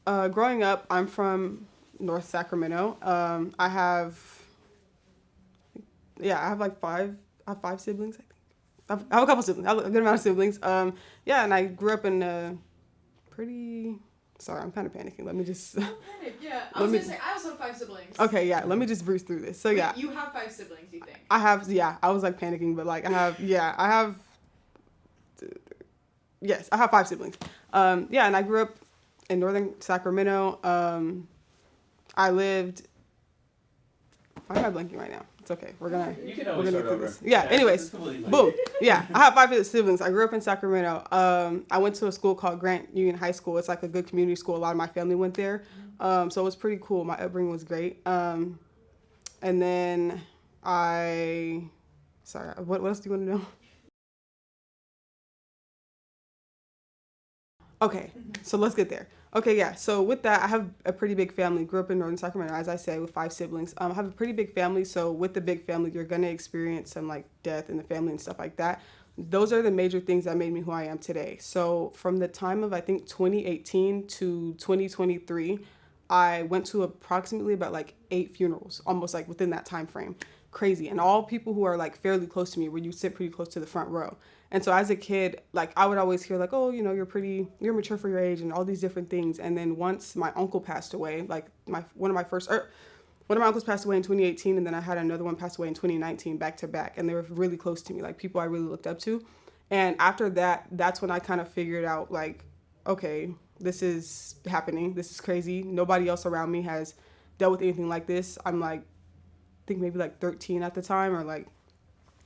Growing up, I'm from North Sacramento. I have like I have five siblings, I think. I have a couple siblings. I have a good amount of siblings. Yeah, and I grew up in a pretty. Sorry, I'm kind of panicking. Let me just. Don't panic. Yeah, I was gonna say I also have five siblings. Okay, yeah. Let me just breeze through this. So Wait, yeah, you have five siblings, you think? I have. Yeah, I was like panicking, but like I have. Yes, I have five siblings. Yeah, and I grew up in northern Sacramento. I lived. Why am I blanking right now? It's okay. You can we're always gonna start get through over. this. Yeah. Anyways, boom. Yeah, I have five siblings. I grew up in Sacramento. I went to a school called Grant Union High School. It's like a good community school. A lot of my family went there, so it was pretty cool. My upbringing was great. And then I, sorry, what else do you want to know? Okay, so let's get there. Okay, yeah. So with that, I have a pretty big family. Grew up in northern Sacramento, as I said, with five siblings. I have a pretty big family. So with the big family, you're gonna experience some like death in the family and stuff like that. Those are the major things that made me who I am today. So from the time of I think 2018 to 2023, I went to approximately about like 8 funerals, almost like within that time frame. Crazy, and all people who are like fairly close to me, where you sit pretty close to the front row. And so as a kid, like I would always hear like, oh, you're mature for your age and all these different things. And then once my uncle passed away, like one of my uncles passed away in 2018, and then I had another one pass away in 2019, back to back, and they were really close to me, like people I really looked up to. And after that, that's when I kind of figured out like, okay, this is happening. This is crazy. Nobody else around me has dealt with anything like this. I'm like, I think maybe like 13 at the time, or like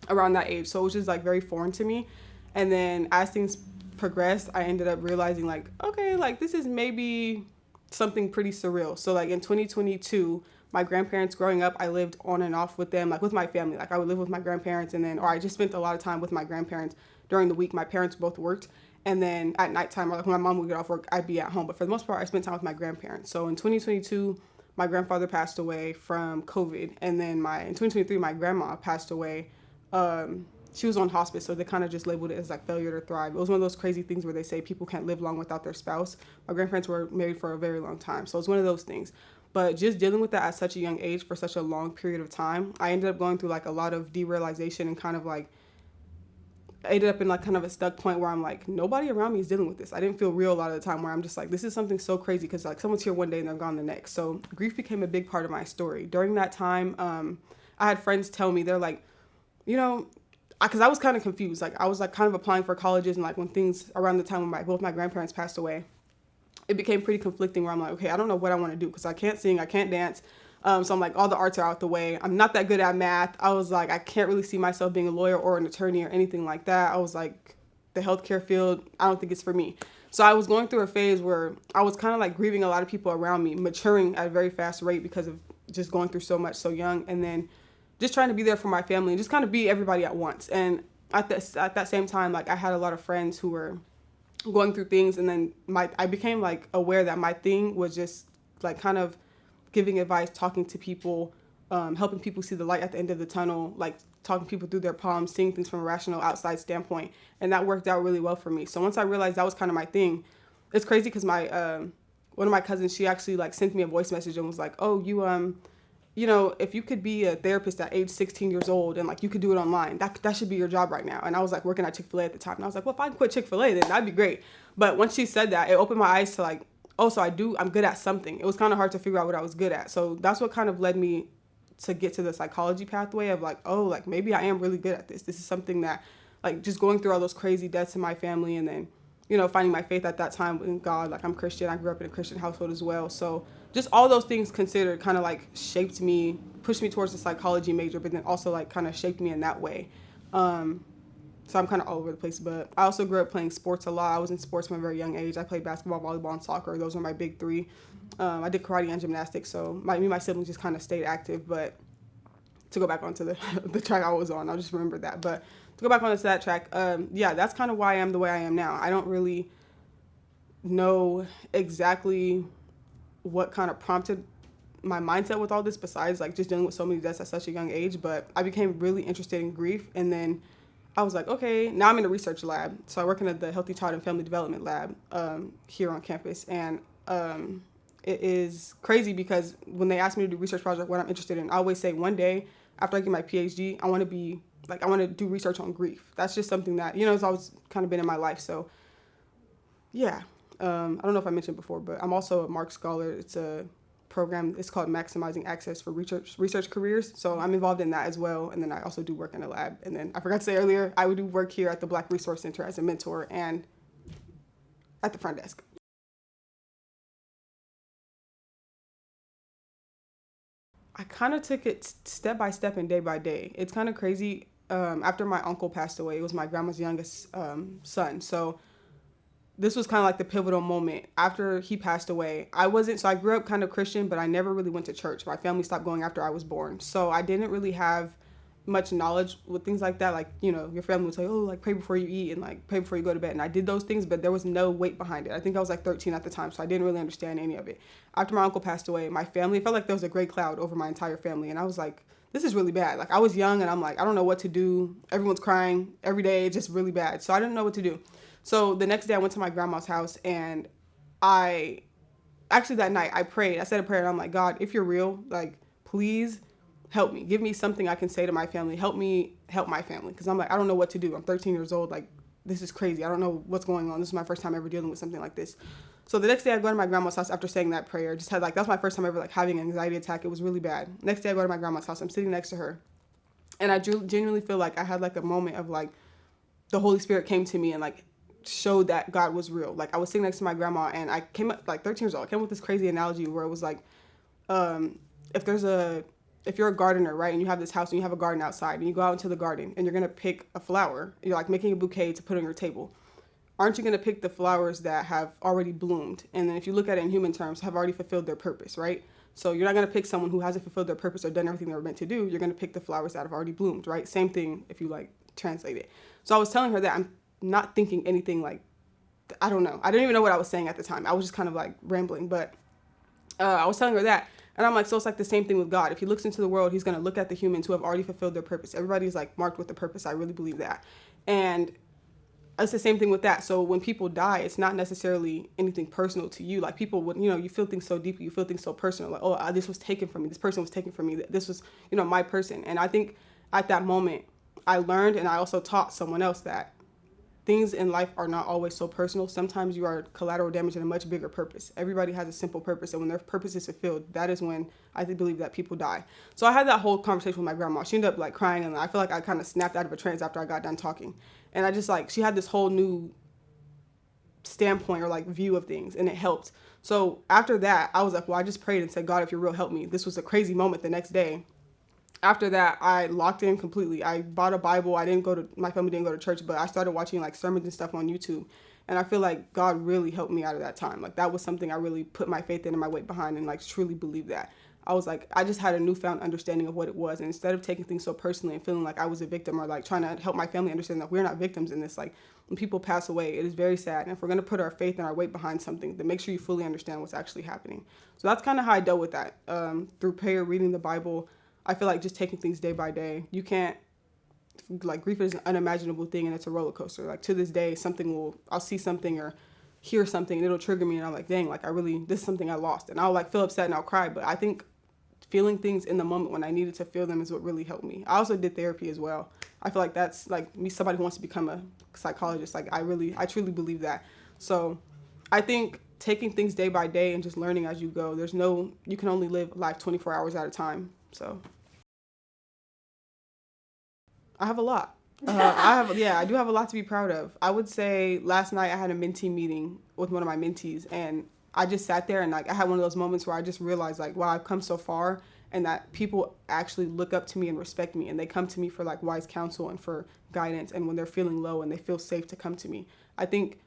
around that age. So it was just like very foreign to me. And then as things progressed, I ended up realizing like, okay, like this is maybe something pretty surreal. So like in 2022, my grandparents growing up, I lived on and off with them, like with my family. Like I would live with my grandparents, and then, or I just spent a lot of time with my grandparents during the week. My parents both worked. And then at nighttime, or like when my mom would get off work, I'd be at home. But for the most part, I spent time with my grandparents. So in 2022, my grandfather passed away from COVID. And then in 2023, my grandma passed away. She was on hospice, so they kind of just labeled it as like failure to thrive. It was one of those crazy things where they say people can't live long without their spouse. My grandparents were married for a very long time, so it's one of those things. But just dealing with that at such a young age for such a long period of time, I ended up going through like a lot of derealization, and kind of like I ended up in like kind of a stuck point where I'm like, nobody around me is dealing with this. I didn't feel real a lot of the time, where I'm just like, this is something so crazy, because like someone's here one day and they're gone the next. So grief became a big part of my story. During that time, I had friends tell me, they're like, you know, because I was kind of confused. Like I was like kind of applying for colleges, and like when things around the time when both my grandparents passed away, it became pretty conflicting, where I'm like, okay, I don't know what I want to do, because I can't sing, I can't dance. So I'm like, all the arts are out the way. I'm not that good at math. I was like, I can't really see myself being a lawyer or an attorney or anything like that. I was like, the healthcare field, I don't think it's for me. So I was going through a phase where I was kind of like grieving a lot of people around me, maturing at a very fast rate because of just going through so much so young, and then just trying to be there for my family and just kind of be everybody at once. And at that same time, like I had a lot of friends who were going through things, and then I became like aware that my thing was just like kind of giving advice, talking to people, helping people see the light at the end of the tunnel, like talking people through their problems, seeing things from a rational outside standpoint. And that worked out really well for me. So once I realized that was kind of my thing, it's crazy because my one of my cousins, she actually like sent me a voice message and was like, oh, if you could be a therapist at age 16 years old, and like you could do it online, that should be your job right now. And I was like working at Chick-fil-A at the time, and I was like, well, if I can quit Chick-fil-A, then that'd be great. But once she said that, it opened my eyes to like, oh, so I'm good at something. It was kind of hard to figure out what I was good at. So that's what kind of led me to get to the psychology pathway of like, oh, like maybe I am really good at this. This is something that, like, just going through all those crazy deaths in my family, and then finding my faith at that time in God. Like I'm Christian. I grew up in a Christian household as well. So just all those things considered kind of like shaped me, pushed me towards the psychology major, but then also like kind of shaped me in that way. So I'm kind of all over the place, but I also grew up playing sports a lot. I was in sports from a very young age. I played basketball, volleyball, and soccer. Those were my big three. I did karate and gymnastics, so my siblings just kind of stayed active. But to go back onto the the track I was on, I'll just remember that. But to go back onto that track, yeah, that's kind of why I am the way I am now. I don't really know exactly what kind of prompted my mindset with all this, besides like just dealing with so many deaths at such a young age. But I became really interested in grief, and then I was like, okay, now I'm in a research lab. So I work in the Healthy Child and Family Development Lab here on campus, and it is crazy because when they ask me to do research project, what I'm interested in, I always say one day after I get my PhD, I want to be like, I want to do research on grief. That's just something that, it's always kind of been in my life. So yeah, I don't know if I mentioned before, but I'm also a Mark Scholar. It's a program. It's called Maximizing Access for Research Careers. So I'm involved in that as well. And then I also do work in a lab. And then I forgot to say earlier, I would do work here at the Black Resource Center as a mentor and at the front desk. I kind of took it step by step and day by day. It's kind of crazy. After my uncle passed away, it was my grandma's youngest son. So this was kind of like the pivotal moment. After he passed away, so I grew up kind of Christian, but I never really went to church. My family stopped going after I was born. So I didn't really have much knowledge with things like that. Like, your family would say, oh, like pray before you eat and like pray before you go to bed. And I did those things, but there was no weight behind it. I think I was like 13 at the time, so I didn't really understand any of it. After my uncle passed away, my family, it felt like there was a gray cloud over my entire family. And I was like, this is really bad. Like I was young and I'm like, I don't know what to do. Everyone's crying every day. It's just really bad. So I didn't know what to do. So the next day I went to my grandma's house and that night I prayed. I said a prayer and I'm like, God, if you're real, like, please help me. Give me something I can say to my family. Help me help my family. Because I'm like, I don't know what to do. I'm 13 years old. Like, this is crazy. I don't know what's going on. This is my first time ever dealing with something like this. So the next day I go to my grandma's house after saying that prayer. That was my first time ever like having an anxiety attack. It was really bad. Next day I go to my grandma's house. I'm sitting next to her. And I genuinely feel like I had like a moment of like the Holy Spirit came to me and like showed that God was real. Like I was sitting next to my grandma and I came up like 13 years old. I came up with this crazy analogy where it was like, if you're a gardener, right, and you have this house and you have a garden outside and you go out into the garden and you're going to pick a flower, you're like making a bouquet to put on your table. Aren't you going to pick the flowers that have already bloomed? And then if you look at it in human terms, have already fulfilled their purpose, right? So you're not going to pick someone who hasn't fulfilled their purpose or done everything they were meant to do. You're going to pick the flowers that have already bloomed, right? Same thing if you like translate it. So I was telling her that I'm not thinking anything like, I don't know. I didn't even know what I was saying at the time. I was just kind of like rambling, but I was telling her that. And I'm like, so it's like the same thing with God. If he looks into the world, he's going to look at the humans who have already fulfilled their purpose. Everybody's like marked with a purpose. I really believe that. And it's the same thing with that. So when people die, it's not necessarily anything personal to you. Like people would, you feel things so deeply, you feel things so personal. Like, oh, this was taken from me. This person was taken from me. This was, my person. And I think at that moment I learned, and I also taught someone else that things in life are not always so personal. Sometimes you are collateral damage in a much bigger purpose. Everybody has a simple purpose, and when their purpose is fulfilled, that is when I believe that people die. So I had that whole conversation with my grandma. She ended up like crying, and I feel like I kind of snapped out of a trance after I got done talking. And I just like, she had this whole new standpoint or like view of things, and it helped. So after that, I was like, well, I just prayed and said, God, if you're real, help me. This was a crazy moment the next day. After that, I locked in completely. I bought a Bible. My family didn't go to church, but I started watching like sermons and stuff on YouTube. And I feel like God really helped me out of that time. Like that was something I really put my faith in and my weight behind and like truly believe that. I was like, I just had a newfound understanding of what it was. And instead of taking things so personally and feeling like I was a victim or like trying to help my family understand that we're not victims in this, like when people pass away, it is very sad. And if we're going to put our faith and our weight behind something, then make sure you fully understand what's actually happening. So that's kind of how I dealt with that. Through prayer, reading the Bible, I feel like just taking things day by day. You can't, like grief is an unimaginable thing and it's a roller coaster. Like to this day, I'll see something or hear something and it'll trigger me and I'm like, dang, like this is something I lost. And I'll like feel upset and I'll cry. But I think feeling things in the moment when I needed to feel them is what really helped me. I also did therapy as well. I feel like that's like me, somebody who wants to become a psychologist. Like I truly believe that. So I think taking things day by day and just learning as you go, you can only live life 24 hours at a time. So I have a lot. I do have a lot to be proud of. I would say last night I had a mentee meeting with one of my mentees and I just sat there and like I had one of those moments where I just realized like, wow, I've come so far and that people actually look up to me and respect me and they come to me for like wise counsel and for guidance and when they're feeling low and they feel safe to come to me. I think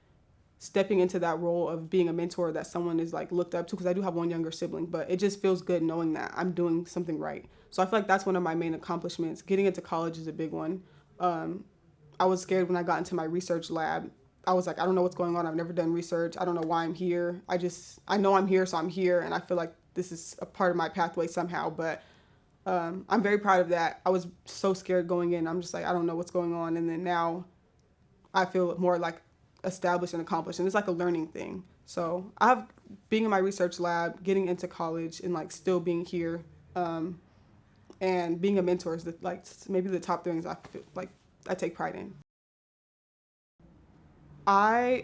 stepping into that role of being a mentor that someone is like looked up to, because I do have one younger sibling, but it just feels good knowing that I'm doing something right. So I feel like that's one of my main accomplishments. Getting into college is a big one. I was scared when I got into my research lab. I was like, I don't know what's going on. I've never done research. I don't know why I'm here. I know I'm here, so I'm here. And I feel like this is a part of my pathway somehow. But I'm very proud of that. I was so scared going in. I'm just like, I don't know what's going on. And then now I feel more like established and accomplished. And it's like a learning thing. So I have being in my research lab, getting into college, and like still being here, and being a mentor is like maybe the top things I feel like I take pride in. I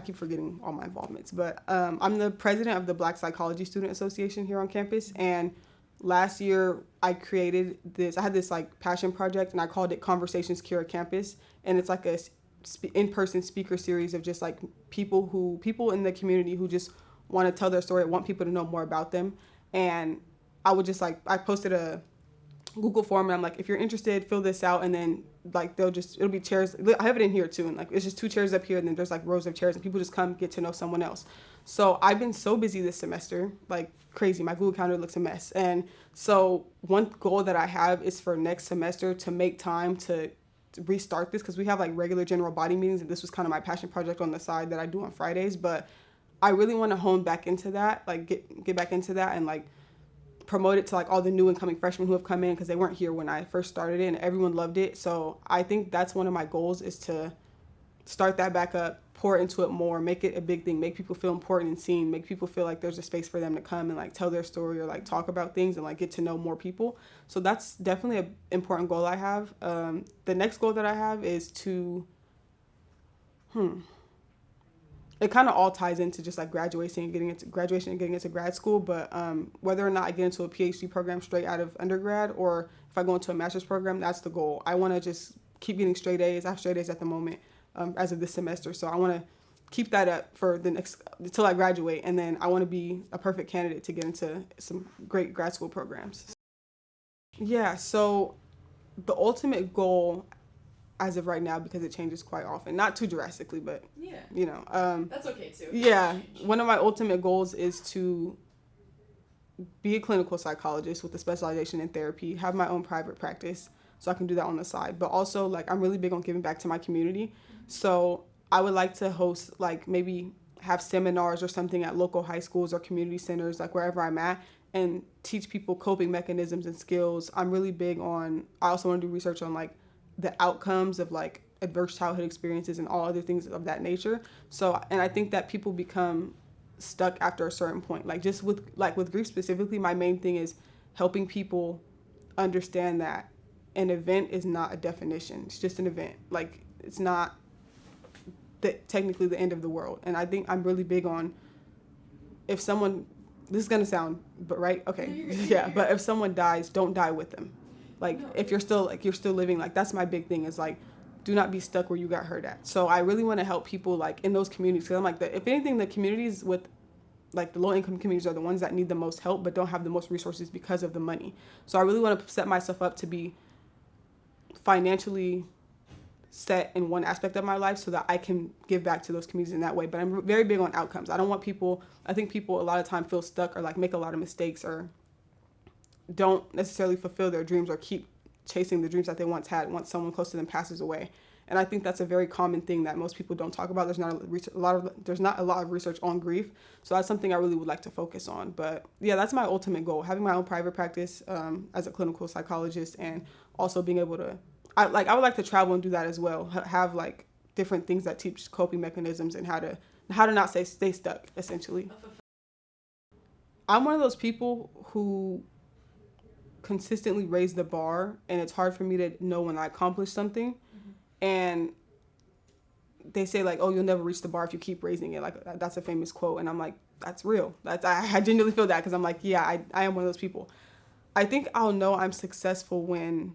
keep forgetting all my involvements, but I'm the president of the Black Psychology Student Association here on campus. And last year I had this like passion project and I called it Conversations Cure Campus. And it's like a in-person speaker series of just like people in the community who just want to tell their story, want people to know more about them. And I would just like, I posted a Google form and I'm like, if you're interested, fill this out, and then like it'll be chairs. I have it in here too, and like it's just 2 chairs up here, and then there's like rows of chairs, and people just come get to know someone else. So I've been so busy this semester, like crazy. My Google Calendar looks a mess, and so one goal that I have is for next semester to make time to restart this, because we have like regular general body meetings, and this was kind of my passion project on the side that I do on Fridays, but I really want to hone back into that, like get back into that, and like promote it to like all the new incoming freshmen who have come in, because they weren't here when I first started it and everyone loved it. So I think that's one of my goals, is to start that back up, pour into it more, make it a big thing, make people feel important and seen, make people feel like there's a space for them to come and like tell their story or like talk about things and like get to know more people. So that's definitely an important goal I have. The next goal that I have is to it kind of all ties into just like graduation and getting into grad school. But whether or not I get into a PhD program straight out of undergrad, or if I go into a master's program, that's the goal. I want to just keep getting straight A's. I have straight A's at the moment as of this semester. So I want to keep that up for the next, until I graduate. And then I want to be a perfect candidate to get into some great grad school programs. Yeah, so the ultimate goal as of right now, because it changes quite often, not too drastically, but yeah, that's okay too. Yeah, one of my ultimate goals is to be a clinical psychologist with a specialization in therapy, have my own private practice, so I can do that on the side. But also, like, I'm really big on giving back to my community, so I would like to host, like, maybe have seminars or something at local high schools or community centers, like wherever I'm at, and teach people coping mechanisms and skills. I also want to do research on like the outcomes of like adverse childhood experiences and all other things of that nature. So, and I think that people become stuck after a certain point. Like just with grief specifically, my main thing is helping people understand that an event is not a definition. It's just an event. Like it's not technically the end of the world. And I think I'm really big on, if someone, this is gonna sound, but right, okay, yeah. But if someone dies, don't die with them. Like if you're still living, like that's my big thing, is like, do not be stuck where you got hurt at. So I really want to help people like in those communities, because I'm like, if anything, the communities with like the low income communities are the ones that need the most help but don't have the most resources because of the money. So I really want to set myself up to be financially set in one aspect of my life so that I can give back to those communities in that way. But I'm very big on outcomes. I think people a lot of time feel stuck or like make a lot of mistakes or don't necessarily fulfill their dreams or keep chasing the dreams that they once had once someone close to them passes away. And I think that's a very common thing that most people don't talk about. There's not a lot of research on grief. So that's something I really would like to focus on. But yeah, that's my ultimate goal, having my own private practice as a clinical psychologist, and also being able to, I would like to travel and do that as well. Have like different things that teach coping mechanisms and how to not stay stuck, essentially. I'm one of those people who consistently raise the bar, and it's hard for me to know when I accomplish something. And they say like, oh, you'll never reach the bar if you keep raising it. Like that's a famous quote. And I'm like, that's real. I genuinely feel that, because I'm like, yeah, I am one of those people. I think I'll know I'm successful when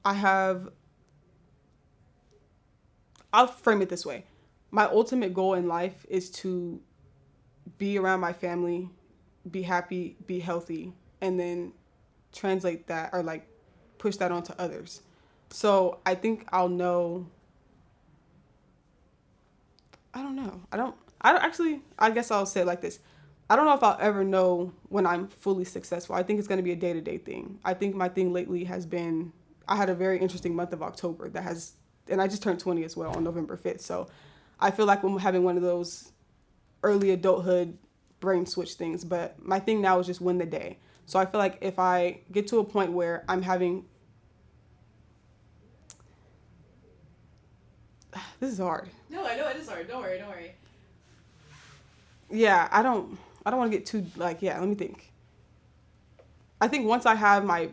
I'll frame it this way. My ultimate goal in life is to be around my family, be happy, be healthy, and then translate that or like push that onto others. So I think I'll know. I don't know. I guess I'll say it like this. I don't know if I'll ever know when I'm fully successful. I think it's going to be a day-to-day thing. I think my thing lately has been, I had a very interesting month of October and I just turned 20 as well on November 5th. So I feel like I'm having one of those early adulthood brain switch things. But my thing now is just win the day. So I feel like if I get to a point where I'm having, this is hard. No, I know it is hard. Don't worry. Yeah, I don't want to get too, like, yeah, let me think. I think once I have my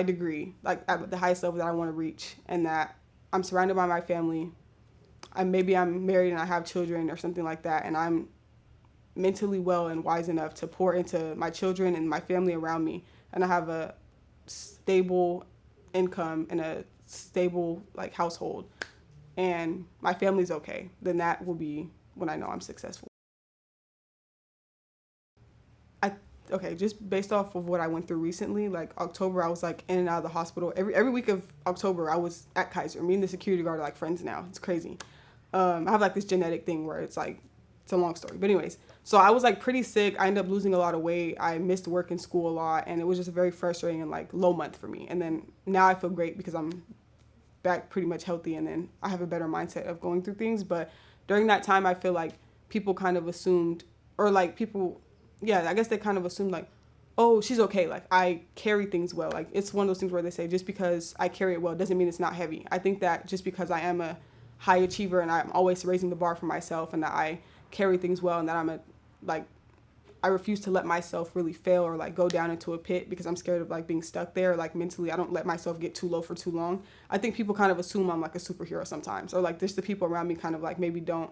degree, like at the highest level that I want to reach, and that I'm surrounded by my family, maybe I'm married and I have children or something like that, and I'm mentally well and wise enough to pour into my children and my family around me, and I have a stable income and a stable like household, and my family's okay, then that will be when I know I'm successful. Okay, just based off of what I went through recently, like October, I was like in and out of the hospital. Every week of October, I was at Kaiser. Me and the security guard are like friends now. It's crazy. I have like this genetic thing where it's like, it's a long story. But anyways, so I was like pretty sick. I ended up losing a lot of weight. I missed work and school a lot. And it was just a very frustrating and like low month for me. And then now I feel great because I'm back pretty much healthy. And then I have a better mindset of going through things. But during that time, I feel like people kind of assumed, or like people, yeah, I guess they kind of assumed like, oh, she's okay. Like I carry things well. Like it's one of those things where they say just because I carry it well doesn't mean it's not heavy. I think that just because I am a high achiever and I'm always raising the bar for myself and that I carry things well and that I refuse to let myself really fail or like go down into a pit because I'm scared of like being stuck there. Like mentally, I don't let myself get too low for too long. I think people kind of assume I'm like a superhero sometimes, or like just the people around me kind of like maybe don't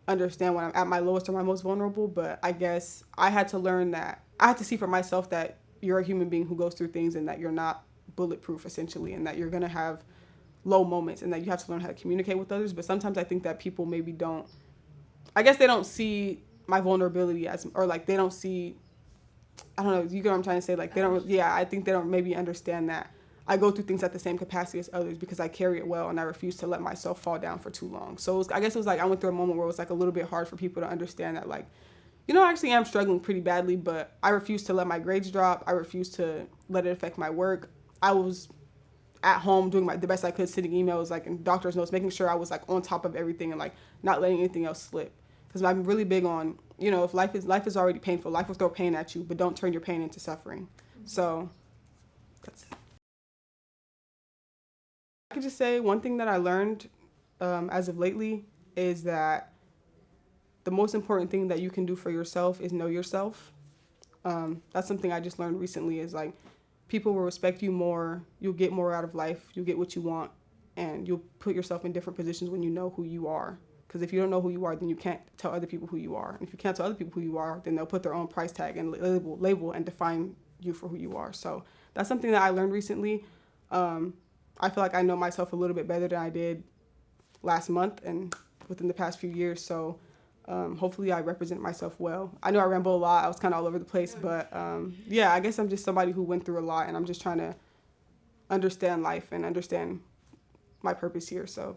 understand when I'm at my lowest or my most vulnerable. But I guess I had to learn that I had to see for myself that you're a human being who goes through things and that you're not bulletproof essentially, and that you're going to have low moments and that you have to learn how to communicate with others. But sometimes I think that people maybe don't, I guess they don't see my vulnerability as, or like they don't see, I don't know, you get what I'm trying to say? Like they don't, yeah, I think they don't maybe understand that I go through things at the same capacity as others because I carry it well and I refuse to let myself fall down for too long. So I guess it was like I went through a moment where it was like a little bit hard for people to understand that like, you know, I actually am struggling pretty badly, but I refuse to let my grades drop. I refuse to let it affect my work. I was at home doing the best I could, sending emails, like in doctor's notes, making sure I was like on top of everything and like not letting anything else slip. Because I'm really big on, you know, if life is already painful, life will throw pain at you, but don't turn your pain into suffering. So that's it. I could just say one thing that I learned as of lately is that the most important thing that you can do for yourself is know yourself. That's something I just learned recently is like people will respect you more, you'll get more out of life, you'll get what you want, and you'll put yourself in different positions when you know who you are. Because if you don't know who you are, then you can't tell other people who you are. And if you can't tell other people who you are, then they'll put their own price tag and label and define you for who you are. So that's something that I learned recently. I feel like I know myself a little bit better than I did last month and within the past few years. So hopefully I represent myself well. I know I ramble a lot. I was kind of all over the place. But yeah, I guess I'm just somebody who went through a lot. And I'm just trying to understand life and understand my purpose here. So